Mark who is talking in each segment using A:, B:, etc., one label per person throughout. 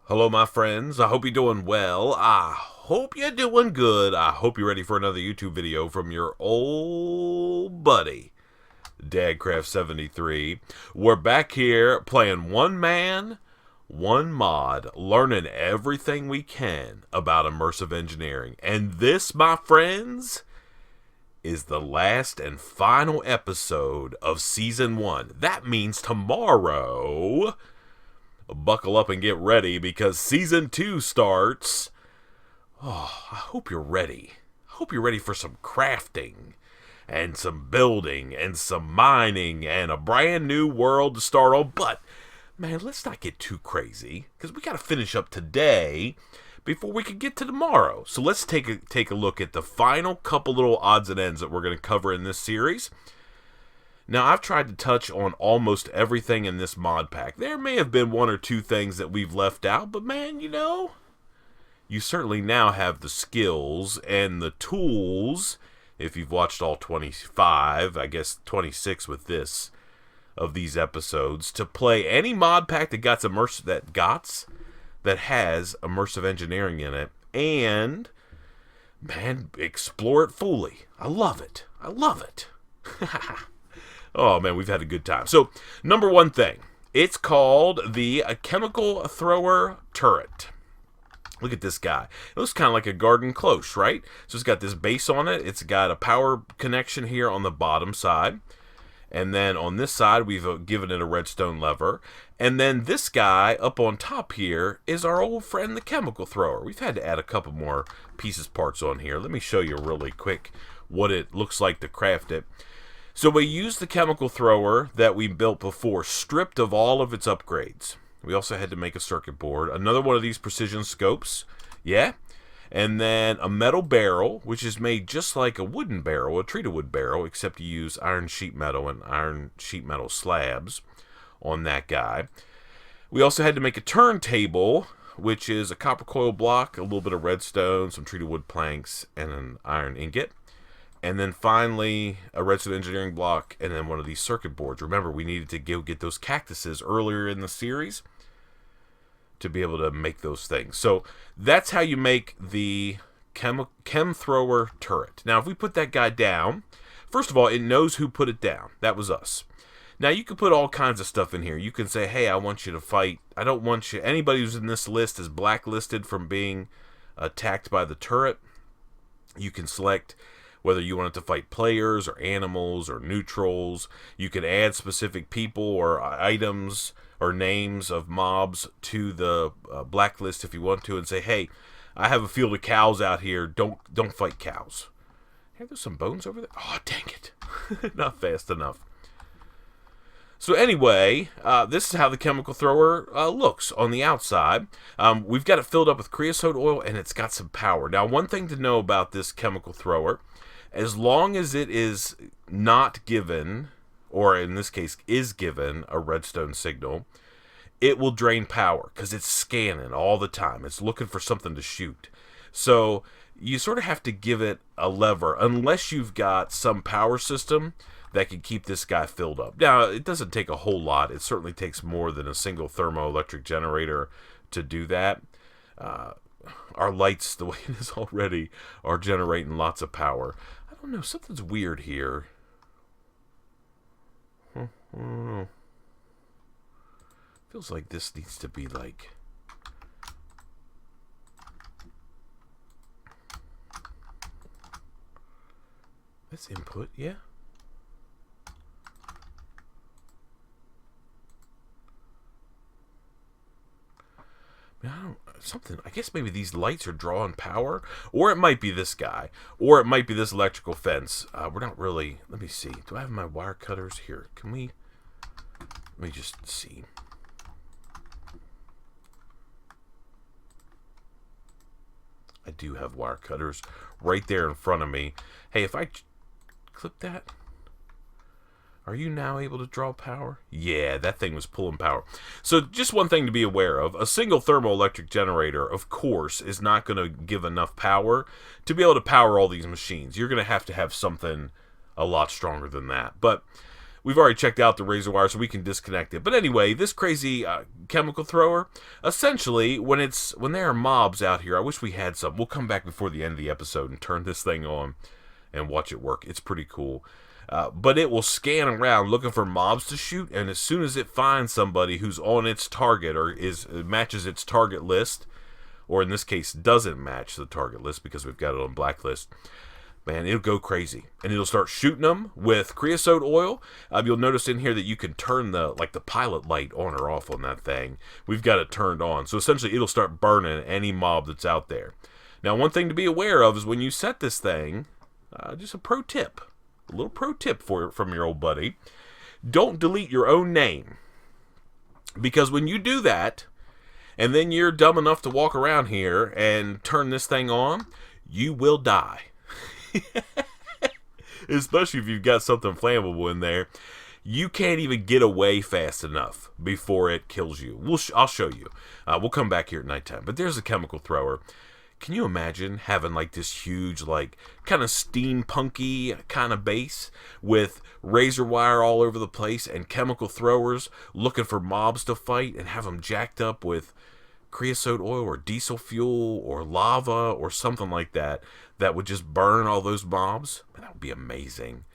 A: Hello, my friends. I hope you're doing well. I hope you're doing good. I hope you're ready for another YouTube video from your old buddy, Dadcraft73. We're back here playing one man, one mod, learning everything we can about immersive engineering. And this, my friends, is the last and final episode of Season 1. That means tomorrow, buckle up and get ready because Season 2 starts. Oh, I hope you're ready. I hope you're ready for some crafting and some building and some mining and a brand new world to start on. But, man, let's not get too crazy because we got to finish up today before we can get to tomorrow. So let's take a look at the final couple little odds and ends that we're going to cover in this series. Now, I've tried to touch on almost everything in this mod pack. There may have been one or two things that we've left out, but man, you certainly now have the skills and the tools, if you've watched all 25, I guess 26 with this, of these episodes, to play any mod pack that has immersive engineering in it, and, man, explore it fully. I love it. I love it. Oh, man, we've had a good time. So, number one thing. It's called the Chemical Thrower Turret. Look at this guy. It looks kind of like a garden cloche, right? So it's got this base on it. It's got a power connection here on the bottom side. And then on this side, we've given it a redstone lever. And then this guy up on top here is our old friend, the Chemical Thrower. We've had to add a couple more parts on here. Let me show you really quick what it looks like to craft it. So we used the Chemical Thrower that we built before, stripped of all of its upgrades. We also had to make a circuit board. Another one of these precision scopes. Yeah. And then a metal barrel, which is made just like a wooden barrel, a treated wood barrel, except you use iron sheet metal and iron sheet metal slabs on that guy. We also had to make a turntable, which is a copper coil block, a little bit of redstone, some treated wood planks, and an iron ingot. And then finally, a redstone engineering block, and then one of these circuit boards. Remember, we needed to go get those cactuses earlier in the series to be able to make those things. So that's how you make the chem thrower turret. Now, if we put that guy down, first of all, it knows who put it down. That was us. Now, you can put all kinds of stuff in here. You can say, hey, I want you to fight. I don't want you. Anybody who's in this list is blacklisted from being attacked by the turret. You can select whether you want it to fight players or animals or neutrals. You can add specific people or items or names of mobs to the blacklist if you want to, and say, hey, I have a field of cows out here. Don't fight cows. Hey, there's some bones over there. Oh, dang it. Not fast enough. So anyway, this is how the Chemical Thrower looks on the outside. We've got it filled up with creosote oil, and it's got some power. Now, one thing to know about this Chemical Thrower, as long as it is not given, or in this case is given, a redstone signal, it will drain power because it's scanning all the time. It's looking for something to shoot. So you sort of have to give it a lever unless you've got some power system that can keep this guy filled up. Now, it doesn't take a whole lot. It certainly takes more than a single thermoelectric generator to do that. Our lights, the way it is already, are generating lots of power. I don't know, something's weird here. I don't know. Feels like this needs to be like... That's input, yeah? I guess maybe these lights are drawing power, or it might be this guy, or it might be this electrical fence. We're not really, let me see. Do I have my wire cutters here? Let me just see. I do have wire cutters right there in front of me. Hey, if I clip that, are you now able to draw power? Yeah, that thing was pulling power. So just one thing to be aware of. A single thermoelectric generator, of course, is not going to give enough power to be able to power all these machines. You're going to have something a lot stronger than that. But we've already checked out the razor wire, so we can disconnect it. But anyway, this crazy chemical thrower, essentially, when there are mobs out here, I wish we had some. We'll come back before the end of the episode and turn this thing on and watch it work. It's pretty cool. But it will scan around looking for mobs to shoot, and as soon as it finds somebody who's on its target or matches its target list, or in this case doesn't match the target list because we've got it on blacklist, man, it'll go crazy, and it'll start shooting them with creosote oil. You'll notice in here that you can turn the pilot light on or off on that thing. We've got it turned on, so essentially it'll start burning any mob that's out there. Now, one thing to be aware of is when you set this thing, just a little pro tip from your old buddy, don't delete your own name, because when you do that, and then you're dumb enough to walk around here and turn this thing on, you will die. Especially if you've got something flammable in there. You can't even get away fast enough before it kills you. I'll show you. We'll come back here at nighttime. But there's a chemical thrower. Can you imagine having like this huge, like, kind of steampunky kind of base with razor wire all over the place and chemical throwers looking for mobs to fight, and have them jacked up with creosote oil or diesel fuel or lava or something like that would just burn all those mobs? Man, that would be amazing.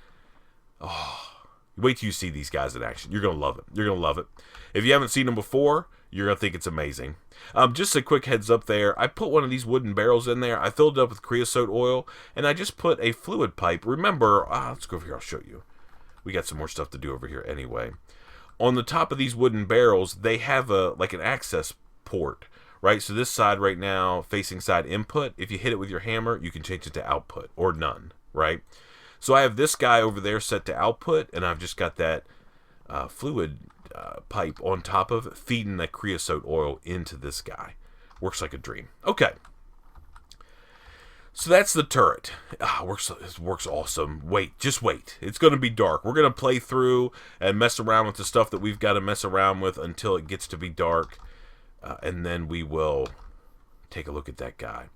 A: Oh, wait till you see these guys in action. You're going to love it. You're going to love it. If you haven't seen them before, you're going to think it's amazing. Just a quick heads up there. I put one of these wooden barrels in there. I filled it up with creosote oil, and I just put a fluid pipe. Remember, let's go over here. I'll show you. We got some more stuff to do over here anyway. On the top of these wooden barrels, they have an access port, right? So this side right now, facing side input, if you hit it with your hammer, you can change it to output or none, right? So I have this guy over there set to output, and I've just got that fluid pipe on top of it, feeding that creosote oil into this guy. Works like a dream. Okay. So that's the turret. It works awesome. Just wait. It's going to be dark. We're going to play through and mess around with the stuff that we've got to mess around with until it gets to be dark. And then we will take a look at that guy.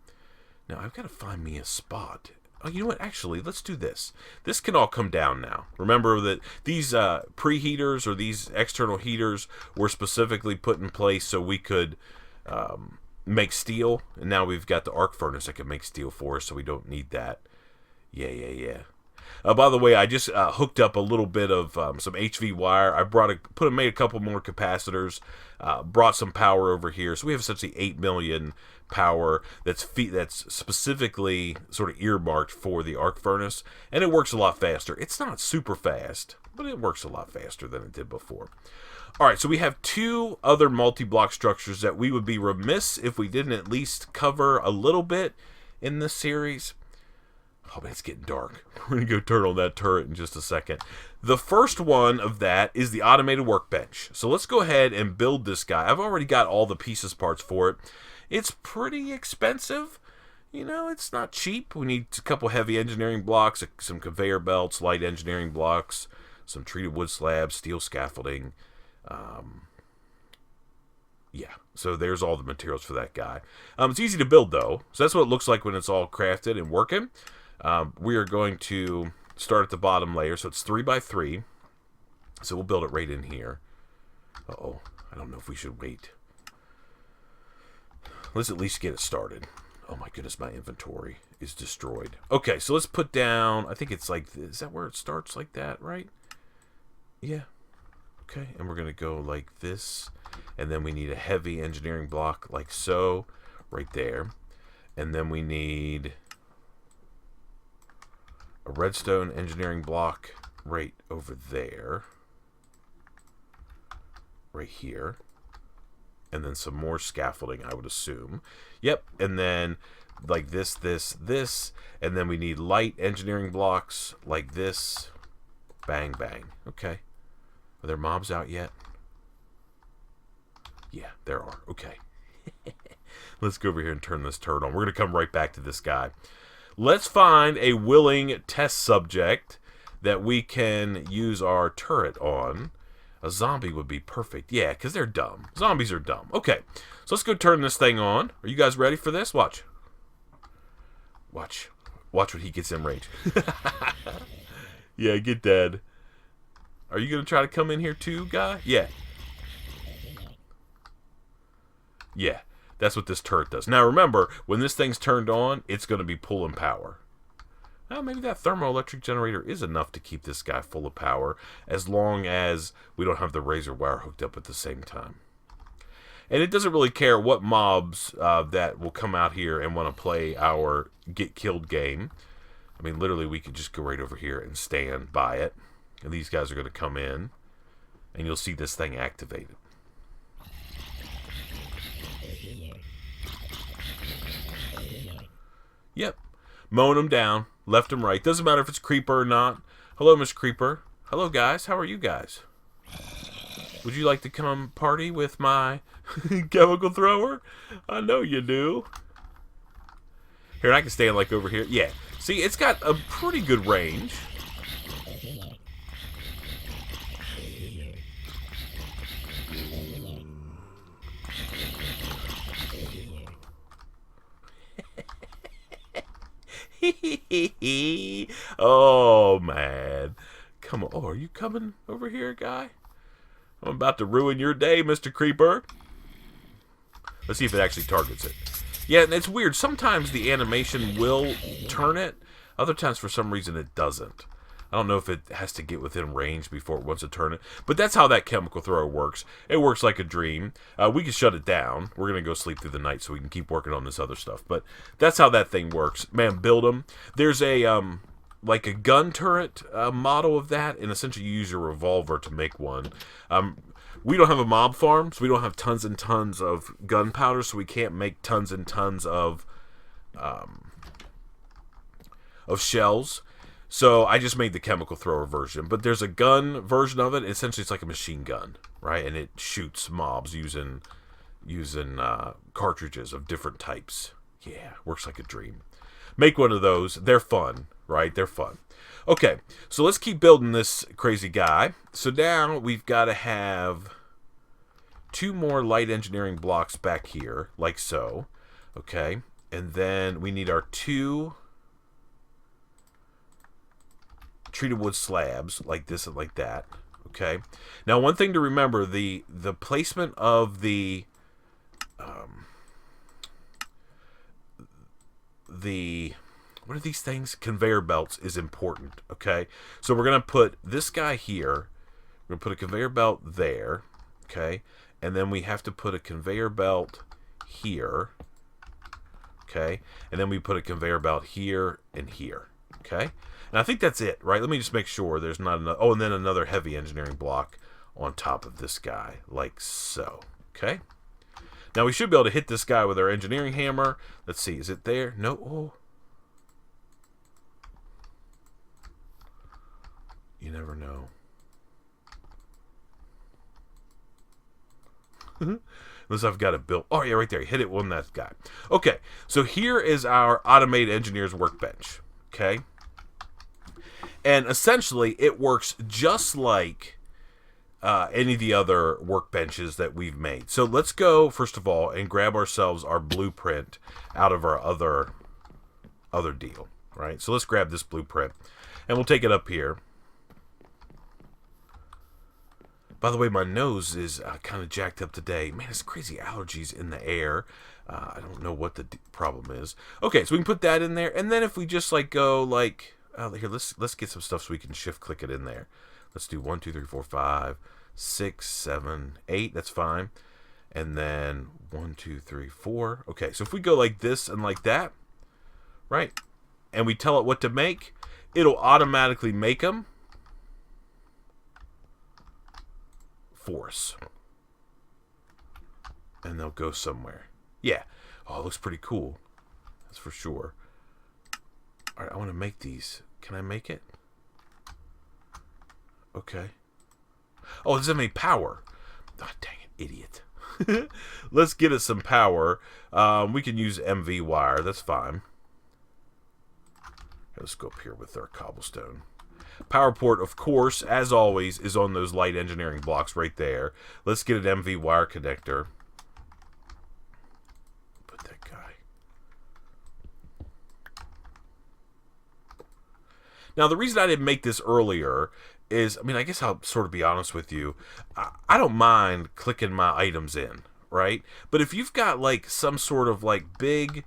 A: Now, I've got to find me a spot. Oh, you know what? Actually, let's do this. This can all come down now. Remember that these preheaters or these external heaters were specifically put in place so we could make steel. And now we've got the arc furnace that can make steel for us, so we don't need that. Yeah. By the way, I just hooked up a little bit of some HV wire. I made a couple more capacitors, brought some power over here. So we have essentially 8 million power that's specifically sort of earmarked for the arc furnace, and it works a lot faster. It's not super fast, but it works a lot faster than it did before. All right, so we have two other multi-block structures that we would be remiss if we didn't at least cover a little bit in this series. Oh, man, it's getting dark. We're going to go turn on that turret in just a second. The first one of that is the automated workbench. So let's go ahead and build this guy. I've already got all the pieces parts for it. It's pretty expensive. You know, it's not cheap. We need a couple heavy engineering blocks, some conveyor belts, light engineering blocks, some treated wood slabs, steel scaffolding. Yeah, so there's all the materials for that guy. It's easy to build, though. So that's what it looks like when it's all crafted and working. We are going to start at the bottom layer, so it's 3x3. So we'll build it right in here. Uh-oh, I don't know if we should wait. Let's at least get it started. Oh my goodness, my inventory is destroyed. Okay, so let's put down, I think it's like, is that where it starts like that, right? Yeah. Okay, and we're going to go like this. And then we need a heavy engineering block like so, right there. And then we need a redstone engineering block right over there. Right here. And then some more scaffolding, I would assume. Yep, and then like this. And then we need light engineering blocks like this. Bang, bang. Okay. Are there mobs out yet? Yeah, there are. Okay. Let's go over here and turn this turret on. We're going to come right back to this guy. Let's find a willing test subject that we can use our turret on. A zombie would be perfect. Yeah, because they're dumb. Zombies are dumb. Okay, so let's go turn this thing on. Are you guys ready for this? Watch. Watch what he gets in range. Yeah, get dead. Are you going to try to come in here too, guy? Yeah. Yeah, that's what this turret does. Now remember, when this thing's turned on, it's going to be pulling power. Well, maybe that thermoelectric generator is enough to keep this guy full of power, as long as we don't have the razor wire hooked up at the same time. And it doesn't really care what mobs that will come out here and want to play our get killed game. I mean, literally, we could just go right over here and stand by it. And these guys are going to come in, and you'll see this thing activated. Yep. Mowing them down, left and right. Doesn't matter if it's Creeper or not. Hello, Miss Creeper. Hello, guys. How are you guys? Would you like to come party with my chemical thrower? I know you do. Here, I can stand like over here. Yeah. See, it's got a pretty good range. Oh, man. Come on. Oh, are you coming over here, guy? I'm about to ruin your day, Mr. Creeper. Let's see if it actually targets it. Yeah, and it's weird. Sometimes the animation will turn it. Other times, for some reason, it doesn't. I don't know if it has to get within range before it wants to turn it. But that's how that chemical thrower works. It works like a dream. We can shut it down. We're going to go sleep through the night so we can keep working on this other stuff. But that's how that thing works. Man, build them. There's a like a gun turret model of that. And essentially you use your revolver to make one. We don't have a mob farm, so we don't have tons and tons of gunpowder. So we can't make tons and tons of shells. So I just made the chemical thrower version, but there's a gun version of it. Essentially, it's like a machine gun, right? And it shoots mobs using cartridges of different types. Yeah, works like a dream. Make one of those. They're fun, right? They're fun. Okay, so let's keep building this crazy guy. So now we've got to have 2 more light engineering blocks back here, like so. Okay, and then we need our 2 treated wood slabs like this and like that. Okay. Now, one thing to remember: the placement of the what are these things? Conveyor belts is important. Okay. So we're gonna put this guy here. We're gonna put a conveyor belt there. Okay. And then we have to put a conveyor belt here. Okay. And then we put a conveyor belt here and here. Okay. And I think that's it, right? Let me just make sure there's not another... Oh, and then another heavy engineering block on top of this guy, like so. Okay? Now, we should be able to hit this guy with our engineering hammer. Let's see. Is it there? No. Oh. You never know. Unless I've got it built. Oh, yeah, right there. Hit it on that guy. Okay. So here is our automated engineer's workbench. Okay? And essentially, it works just like any of the other workbenches that we've made. So let's go, first of all, and grab ourselves our blueprint out of our other deal. Right? So let's grab this blueprint, and we'll take it up here. By the way, my nose is kind of jacked up today. Man, it's crazy allergies in the air. I don't know what the problem is. Okay, so we can put that in there, and then if we just like go like... here, let's get some stuff so we can shift click it in there. Let's do 1, 2, 3, 4, 5, 6, 7, 8. That's fine. And then 1, 2, 3, 4. Okay, so if we go like this and like that, right? And we tell it what to make, it'll automatically make them for us. And they'll go somewhere. Yeah. Oh, it looks pretty cool. That's for sure. All right, I want to make these. Can I make it? Okay. Oh, it doesn't have any power. Oh, dang it, idiot. Let's get it some power. We can use MV wire. That's fine. Let's go up here with our cobblestone. Power port, of course, as always, is on those light engineering blocks right there. Let's get an MV wire connector. Put that guy. Now, the reason I didn't make this earlier is, I mean, I guess I'll sort of be honest with you. I don't mind clicking my items in, right? But if you've got like some sort of like big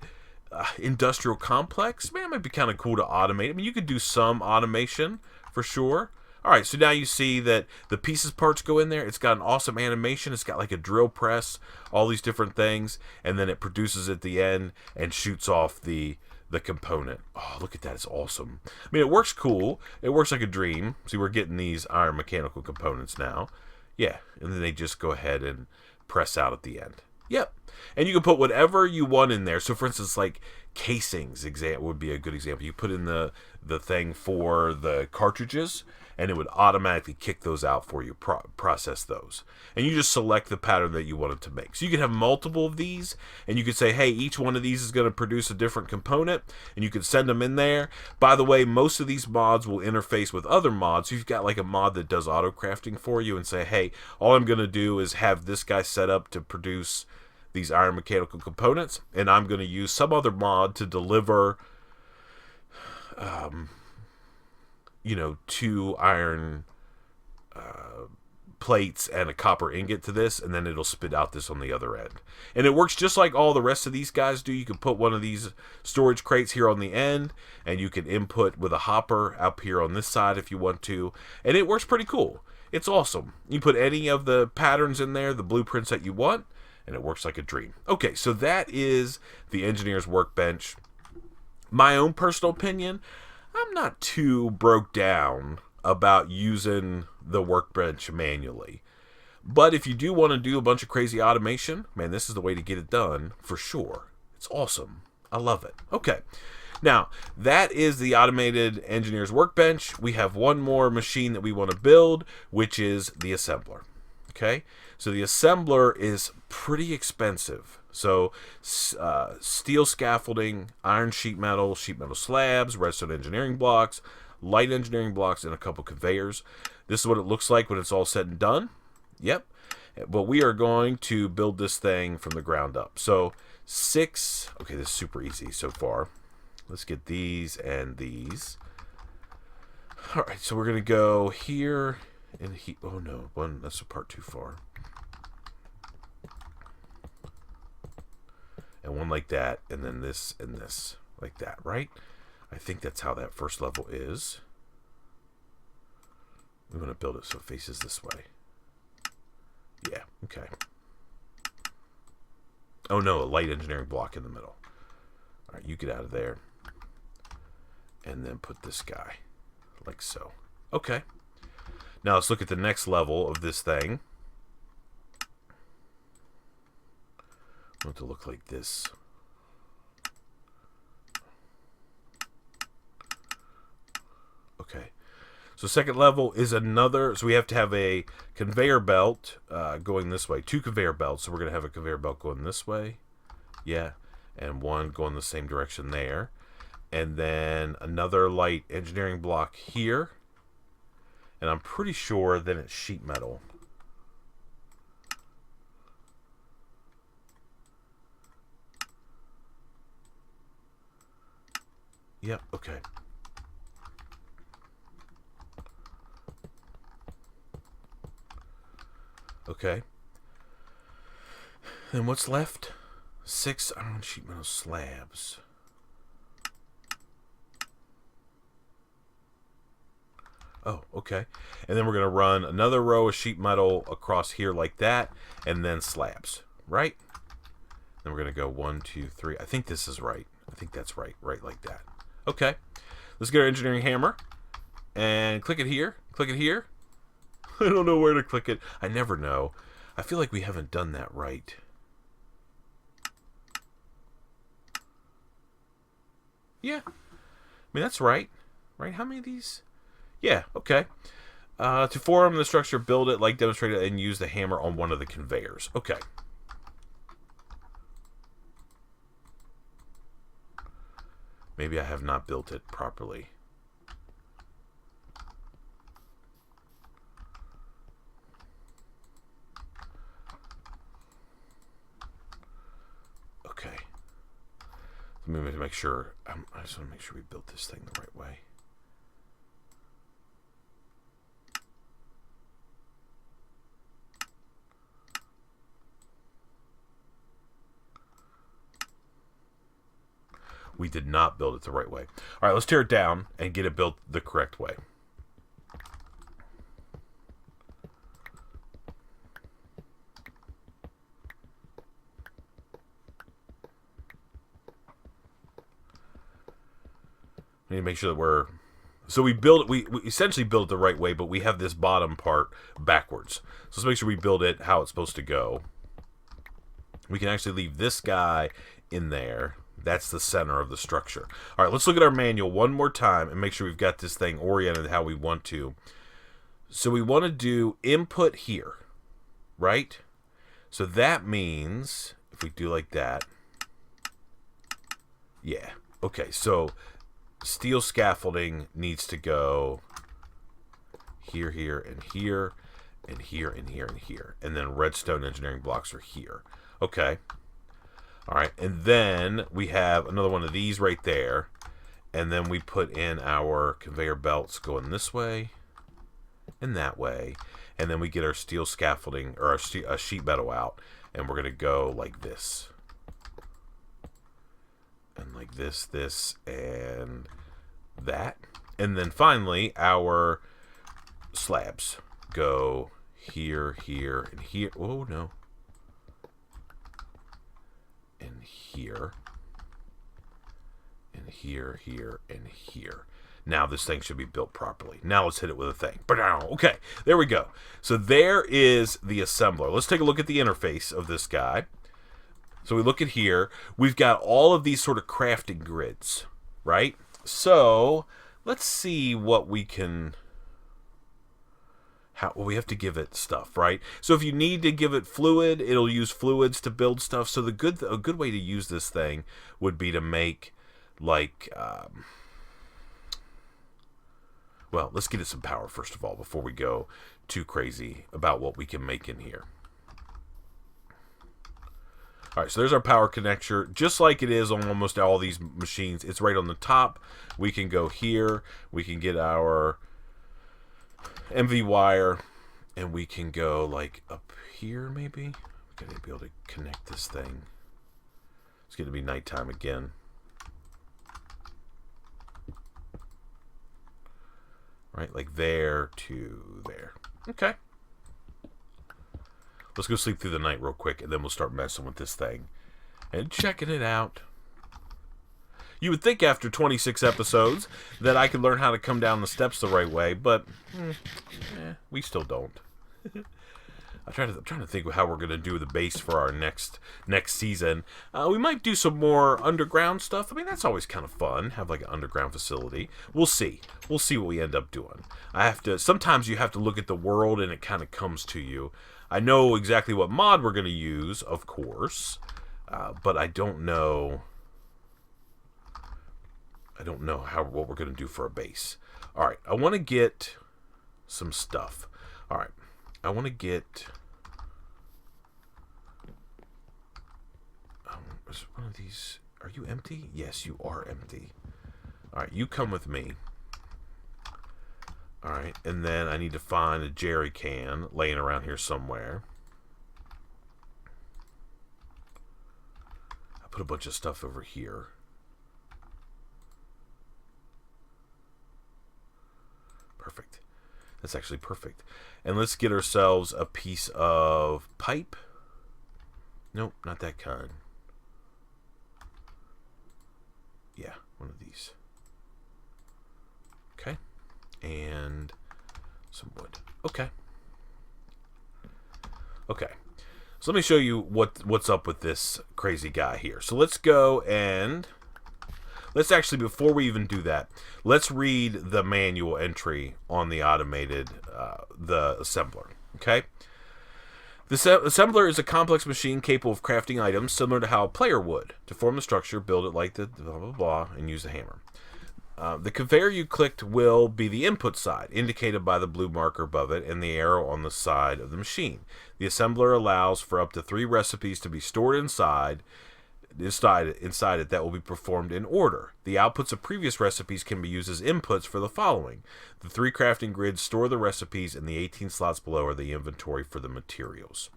A: industrial complex, man, it might be kind of cool to automate. I mean, you could do some automation for sure. All right, so now you see that the pieces parts go in there. It's got an awesome animation. It's got like a drill press, all these different things, and then it produces at the end and shoots off the component. Oh, look at that. It's awesome. I mean, it works cool. It works like a dream. See, we're getting these iron mechanical components now. Yeah, and then they just go ahead and press out at the end. Yep. And you can put whatever you want in there. So, for instance, like casings would be a good example. You put in the thing for the cartridges, and it would automatically kick those out for you, process those. And you just select the pattern that you wanted to make. So you could have multiple of these, and you could say, hey, each one of these is going to produce a different component, and you could send them in there. By the way, most of these mods will interface with other mods. So you've got like a mod that does auto-crafting for you and say, hey, all I'm going to do is have this guy set up to produce these iron mechanical components, and I'm going to use some other mod to deliver two iron plates and a copper ingot to this, and then it'll spit out this on the other end. And it works just like all the rest of these guys do. You can put one of these storage crates here on the end, and you can input with a hopper up here on this side if you want to, and it works pretty cool. It's awesome. You put any of the patterns in there, the blueprints that you want, and it works like a dream. Okay, so that is the engineer's workbench. My own personal opinion, I'm not too broke down about using the workbench manually. But if you do want to do a bunch of crazy automation, man, this is the way to get it done for sure. It's awesome. I love it. Okay. Now, that is the automated engineer's workbench. We have one more machine that we want to build, which is the assembler. Okay? So the assembler is pretty expensive. So steel scaffolding, iron sheet metal slabs, redstone engineering blocks, light engineering blocks, and a couple conveyors. This is what it looks like when it's all said and done. Yep. But we are going to build this thing from the ground up. So okay, this is super easy so far. Let's get these and these. All right, so we're going to go here and oh no, that's a part too far. And one like that, and then this and this, like that, right? I think that's how that first level is. We want to build it so it faces this way. Yeah, okay. Oh no, a light engineering block in the middle. All right, you get out of there. And then put this guy, like so. Okay. Now let's look at the next level of this thing. I want it to look like this. Okay. So second level is another, so we have to have a conveyor belt going this way. 2 conveyor belts, so we're going to have a conveyor belt going this way. Yeah. And one going the same direction there. And then another light engineering block here. And I'm pretty sure then it's sheet metal. Yep, okay. Okay. Then what's left? 6 iron sheet metal slabs. Oh, okay. And then we're going to run another row of sheet metal across here like that, and then slabs, right? Then we're going to go 1, 2, 3. I think this is right. I think that's right. Right like that. Okay. Let's get our engineering hammer and click it here. Click it here. I don't know where to click it. I never know. I feel like we haven't done that right. Yeah. I mean, that's right. Right? How many of these? Yeah, okay. To form the structure, build it like demonstrated, and use the hammer on one of the conveyors. Okay. Maybe I have not built it properly. Okay. Let me make sure. I just want to make sure we built this thing the right way. We did not build it the right way. All right, let's tear it down and get it built the correct way. We need to make sure that we're... So we essentially built it the right way, but we have this bottom part backwards. So let's make sure we build it how it's supposed to go. We can actually leave this guy in there. That's the center of the structure. All right, let's look at our manual one more time and make sure we've got this thing oriented how we want to. So we want to do input here, right? So that means if we do like that, yeah. Okay, so steel scaffolding needs to go here, here, and here, and here, and here, and here. And then redstone engineering blocks are here. Okay. All right, and then we have another one of these right there, and then we put in our conveyor belts going this way and that way, and then we get our steel scaffolding or our sheet metal out, and we're gonna go like this, and like this, and that, and then finally our slabs go here, here, and here. Oh no. And here, and here, here, and here. Now this thing should be built properly. Now let's hit it with a thing. Okay, there we go. So there is the assembler. Let's take a look at the interface of this guy. So we look at here. We've got all of these sort of crafting grids, right? So let's see what we can... Well, we have to give it stuff, right? So if you need to give it fluid, it'll use fluids to build stuff. So a good way to use this thing would be to make, like, well, let's get it some power first of all before we go too crazy about what we can make in here. All right, so there's our power connector. Just like it is on almost all these machines, it's right on the top. We can go here. We can get our MV wire, and we can go like up here maybe. We gotta be able to connect this thing. It's gonna be nighttime again. Right, like there to there. Okay. Let's go sleep through the night real quick, and then we'll start messing with this thing and checking it out. You would think after 26 episodes that I could learn how to come down the steps the right way, but we still don't. I'm trying to think of how we're going to do the base for our next season. We might do some more underground stuff. I mean, that's always kind of fun, have like an underground facility. We'll see. We'll see what we end up doing. Sometimes you have to look at the world and it kind of comes to you. I know exactly what mod we're going to use, of course, but I don't know... what we're going to do for a base. All right, I want to get some stuff. All right, I want to get... is one of these... Are you empty? Yes, you are empty. All right, you come with me. All right, and then I need to find a jerry can laying around here somewhere. I put a bunch of stuff over here. Perfect. That's actually perfect. And let's get ourselves a piece of pipe. Nope, not that kind. Yeah, one of these. Okay. And some wood. Okay. Okay. So let me show you what's up with this crazy guy here. So let's go and... Let's actually, before we even do that, let's read the manual entry on the automated, the assembler, okay? The assembler is a complex machine capable of crafting items similar to how a player would. To form the structure, build it like the blah, blah, blah, and use a hammer. The conveyor you clicked will be the input side, indicated by the blue marker above it and the arrow on the side of the machine. The assembler allows for up to 3 recipes to be stored inside it that will be performed in order. The outputs of previous recipes can be used as inputs for the following. The 3 crafting grids store the recipes, and the 18 slots below are the inventory for the materials.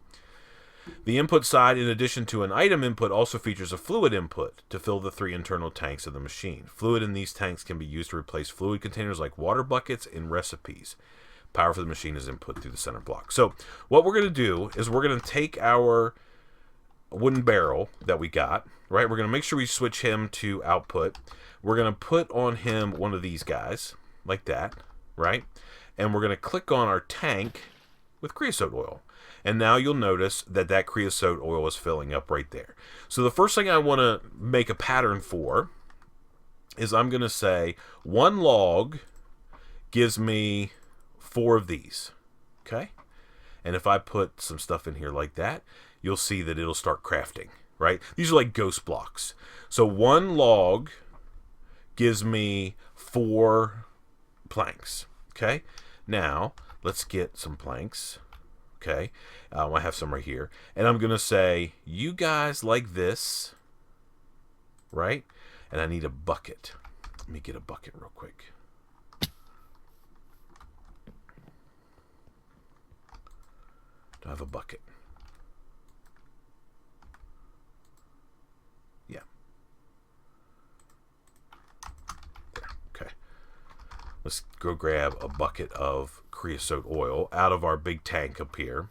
A: The input side, in addition to an item input, also features a fluid input to fill the 3 internal tanks of the machine. Fluid in these tanks can be used to replace fluid containers like water buckets in recipes. Power for the machine is input through the center block. So what we're going to do is we're going to take our wooden barrel that we got, right? We're going to make sure we switch him to output. We're going to put on him one of these guys, like that, right? And we're going to click on our tank with creosote oil. And now you'll notice that that creosote oil is filling up right there. So the first thing I want to make a pattern for is I'm going to say 1 log gives me 4 of these, okay? And if I put some stuff in here like that, you'll see that it'll start crafting, right? These are like ghost blocks. So 1 log gives me 4 planks, okay? Now, let's get some planks. Okay, I have some right here. And I'm going to say, you guys like this, right? And I need a bucket. Let me get a bucket real quick. Do I have a bucket? Yeah. There, okay. Let's go grab a bucket of creosote oil out of our big tank up here,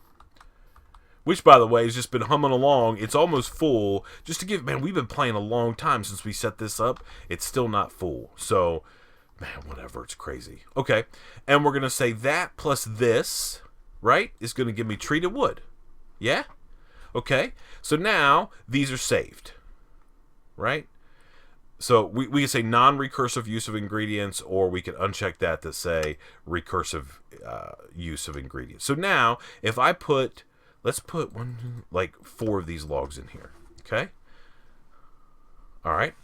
A: which, by the way, has just been humming along. It's almost full. Just to give, man, we've been playing a long time since we set this up. It's still not full. So, man, whatever. It's crazy. Okay, and we're going to say that plus this, right, is going to give me treated wood. Yeah? Okay, so now these are saved, right? So we can say non-recursive use of ingredients, or we can uncheck that to say recursive use of ingredients. So now, if I put, let's put 4 of these logs in here, okay? All right.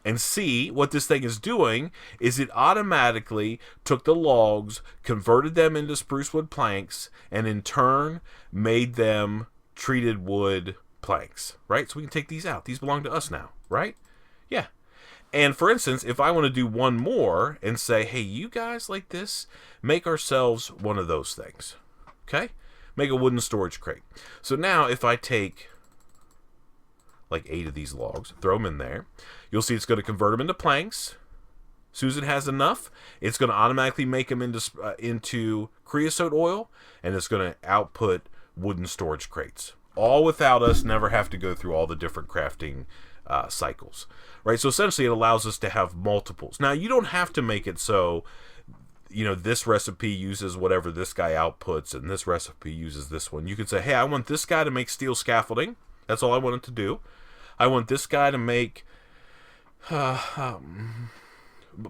A: And see, what this thing is doing is it automatically took the logs, converted them into spruce wood planks, and in turn made them treated wood planks, right? So we can take these out. These belong to us now, right? Yeah. And for instance, if I want to do one more and say, hey, you guys like this, make ourselves one of those things. Okay? Make a wooden storage crate. So now if I take like 8 of these logs, throw them in there, you'll see it's going to convert them into planks. As soon as it has enough, it's going to automatically make them into creosote oil, and it's going to output wooden storage crates. All without us never have to go through all the different crafting cycles, right? So essentially it allows us to have multiples. Now you don't have to make it so, you know, this recipe uses whatever this guy outputs and this recipe uses this one. You could say, hey, I want this guy to make steel scaffolding. That's all I want it to do. I want this guy to make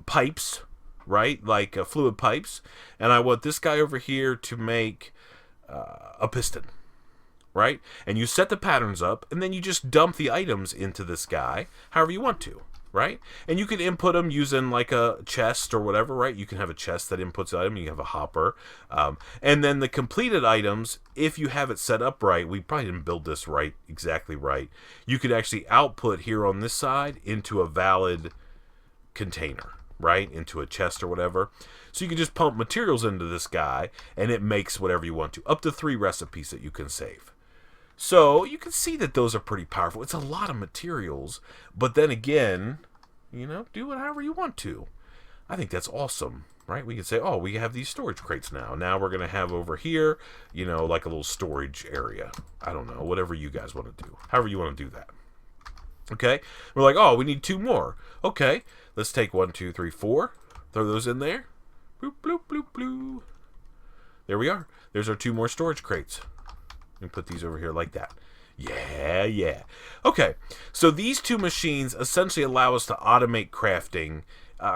A: pipes, right? Like fluid pipes. And I want this guy over here to make a piston. Right? And you set the patterns up, and then you just dump the items into this guy however you want to, right? And you can input them using like a chest or whatever, right? You can have a chest that inputs the item, you have a hopper. And then the completed items, if you have it set up right, we probably didn't build this exactly right, you could actually output here on this side into a valid container, right? Into a chest or whatever. So you can just pump materials into this guy, and it makes whatever you want to. Up to 3 recipes that you can save. So you can see that those are pretty powerful. It's a lot of materials, but then again, you know, do it however you want to. I think that's awesome, right? We can say, oh, we have these storage crates now. Now we're going to have over here, you know, like a little storage area. I don't know, whatever you guys want to do. However you want to do that. Okay? We're like, oh, we need 2 more. Okay, let's take 1, 2, 3, 4. Throw those in there. Bloop, bloop, bloop, bloop. There we are. There's our 2 more storage crates. And put these over here like that. Yeah. Okay, so these 2 machines essentially allow us to automate crafting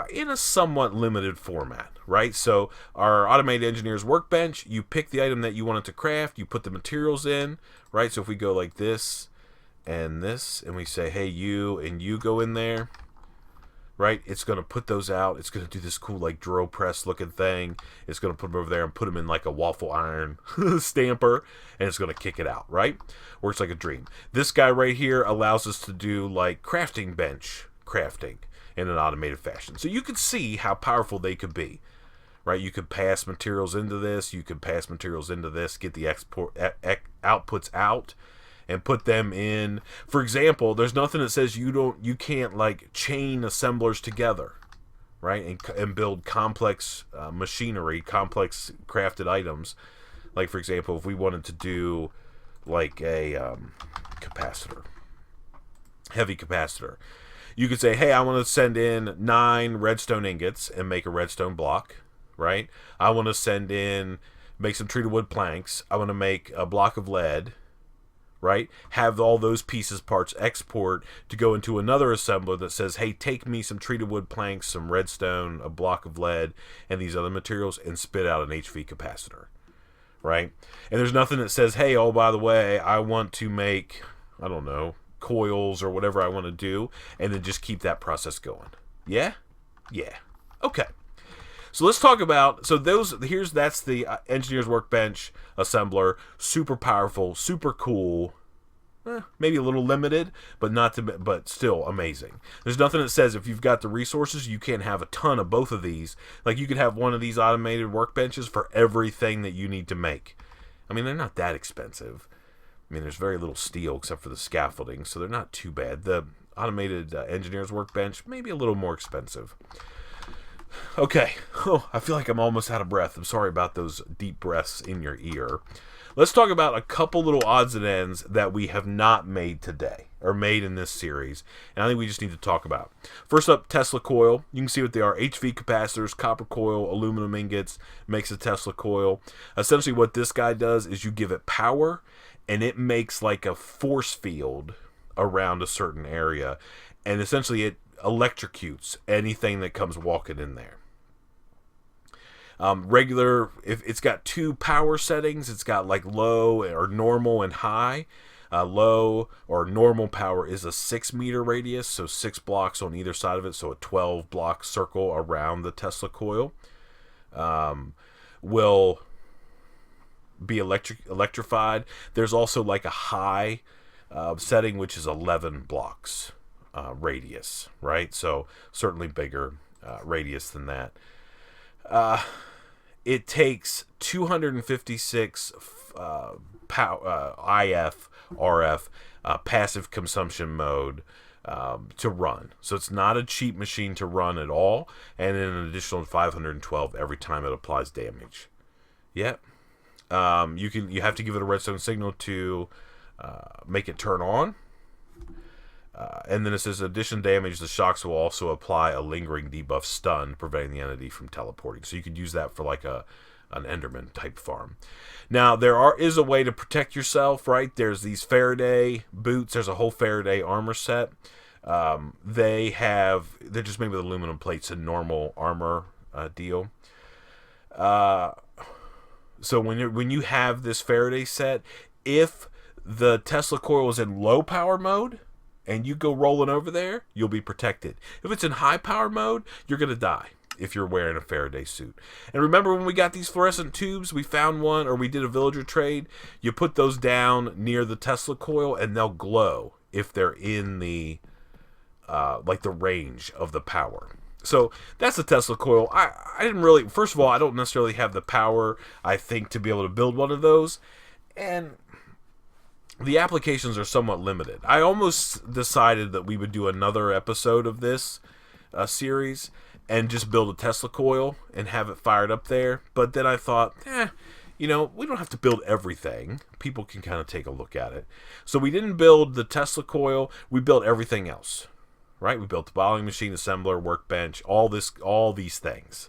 A: in a somewhat limited format, right? So our automated engineer's workbench, you pick the item that you wanted to craft, you put the materials in, right? So if we go like this, and we say, hey, you and you go in there, right? It's going to put those out. It's going to do this cool like drill press looking thing. It's going to put them over there and put them in like a waffle iron stamper, and it's going to kick it out, right? Works like a dream. This guy right here allows us to do like crafting bench crafting in an automated fashion. So you could see how powerful they could be, right? You could pass materials into this. You could pass materials into this, get the outputs out, and put them in. For example, there's nothing that says you can't like chain assemblers together, right? And build complex machinery, complex crafted items. Like, for example, if we wanted to do like a capacitor, heavy capacitor, you could say, hey, I want to send in 9 redstone ingots and make a redstone block, right? I want to make some treated wood planks. I want to make a block of lead, right? Have all those parts export to go into another assembler that says, hey, take me some treated wood planks, some redstone, a block of lead, and these other materials, and spit out an HV capacitor, right? And there's nothing that says, hey, oh, by the way, I want to make, I don't know, coils or whatever I want to do, and then just keep that process going. Yeah? Yeah. Okay. So let's talk about, that's the Engineer's Workbench assembler. Super powerful, super cool, maybe a little limited, but still amazing. There's nothing that says if you've got the resources, you can't have a ton of both of these. Like, you could have one of these automated workbenches for everything that you need to make. I mean, they're not that expensive. I mean, there's very little steel except for the scaffolding, so they're not too bad. The automated Engineer's Workbench, maybe a little more expensive. Okay. Oh, I feel like I'm almost out of breath. I'm sorry about those deep breaths in your ear. Let's talk about a couple little odds and ends that we have not made today, or made in this series, and I think we just need to talk about. First up, Tesla coil. You can see what they are. HV capacitors, copper coil, aluminum ingots, makes a Tesla coil. Essentially what this guy does is you give it power, and it makes like a force field around a certain area, and essentially it electrocutes anything that comes walking in there. If it's got 2 power settings, it's got like low or normal and high. Low or normal power is a 6 meter radius, so 6 blocks on either side of it, so a 12 block circle around the Tesla coil will be electrified. There's also like a high setting, which is 11 blocks radius, right? So certainly bigger radius than that. It takes 256 IF RF passive consumption mode to run. So it's not a cheap machine to run at all, and then an additional 512 every time it applies damage. Yep. You have to give it a redstone signal to make it turn on. And then it says, addition damage, the shocks will also apply a lingering debuff stun, preventing the entity from teleporting. So you could use that for like an Enderman type farm. Now, is a way to protect yourself, right? There's these Faraday boots. There's a whole Faraday armor set. They're just made with aluminum plates and normal armor deal. So when you have this Faraday set, if the Tesla coil is in low power mode and you go rolling over there, you'll be protected. If it's in high power mode, you're going to die if you're wearing a Faraday suit. And remember when we got these fluorescent tubes, we found one, or we did a villager trade, you put those down near the Tesla coil and they'll glow if they're in the like the range of the power. So that's the Tesla coil. I didn't really, first of all, I don't necessarily have the power, I think, to be able to build one of those. And the applications are somewhat limited. I almost decided that we would do another episode of this series and just build a Tesla coil and have it fired up there. But then I thought, we don't have to build everything. People can kind of take a look at it. So we didn't build the Tesla coil. We built everything else, right? We built the bottling machine, assembler, workbench, all these things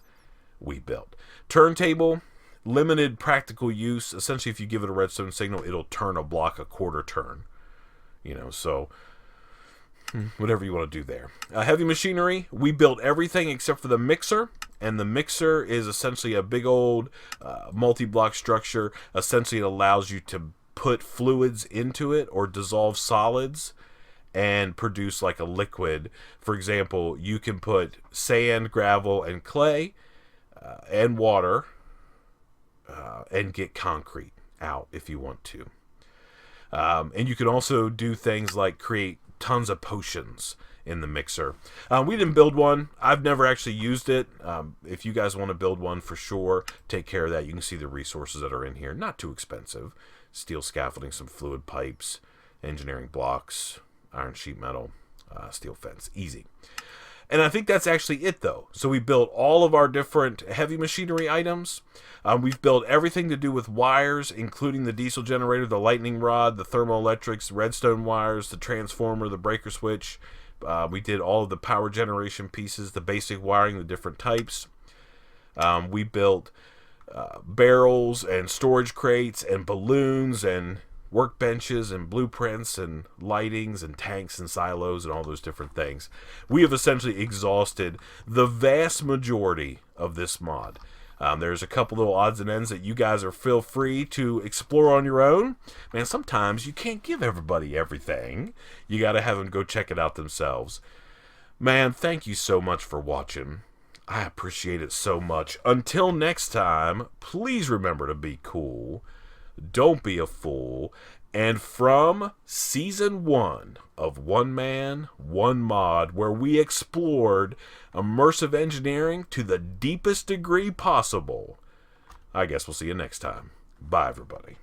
A: we built. Turntable, limited practical use. Essentially, if you give it a redstone signal, it'll turn a block a quarter turn. So whatever you want to do there. Heavy machinery, we built everything except for the mixer. And the mixer is essentially a big old multi-block structure. Essentially, it allows you to put fluids into it or dissolve solids and produce like a liquid. For example, you can put sand, gravel, and clay and water and get concrete out if you want to. And you can also do things like create tons of potions in the mixer. We didn't build one. I've never actually used it. If you guys want to build one, for sure, take care of that. You can see the resources that are in here. Not too expensive. Steel scaffolding, some fluid pipes, engineering blocks, iron sheet metal, steel fence. Easy. And I think that's actually it, though. So we built all of our different heavy machinery items. We've built everything to do with wires, including the diesel generator, the lightning rod, the thermoelectrics, redstone wires, the transformer, the breaker switch. We did all of the power generation pieces, the basic wiring, the different types. We built barrels and storage crates and balloons and workbenches and blueprints and lightings and tanks and silos and all those different things. We have essentially exhausted the vast majority of this mod. There's a couple little odds and ends that you guys are feel free to explore on your own. Man, sometimes you can't give everybody everything. You got to have them go check it out themselves. Man, thank you so much for watching. I appreciate it so much. Until next time, please remember to be cool. Don't be a fool. And from Season 1 of One Man, One Mod, where we explored immersive engineering to the deepest degree possible, I guess we'll see you next time. Bye, everybody.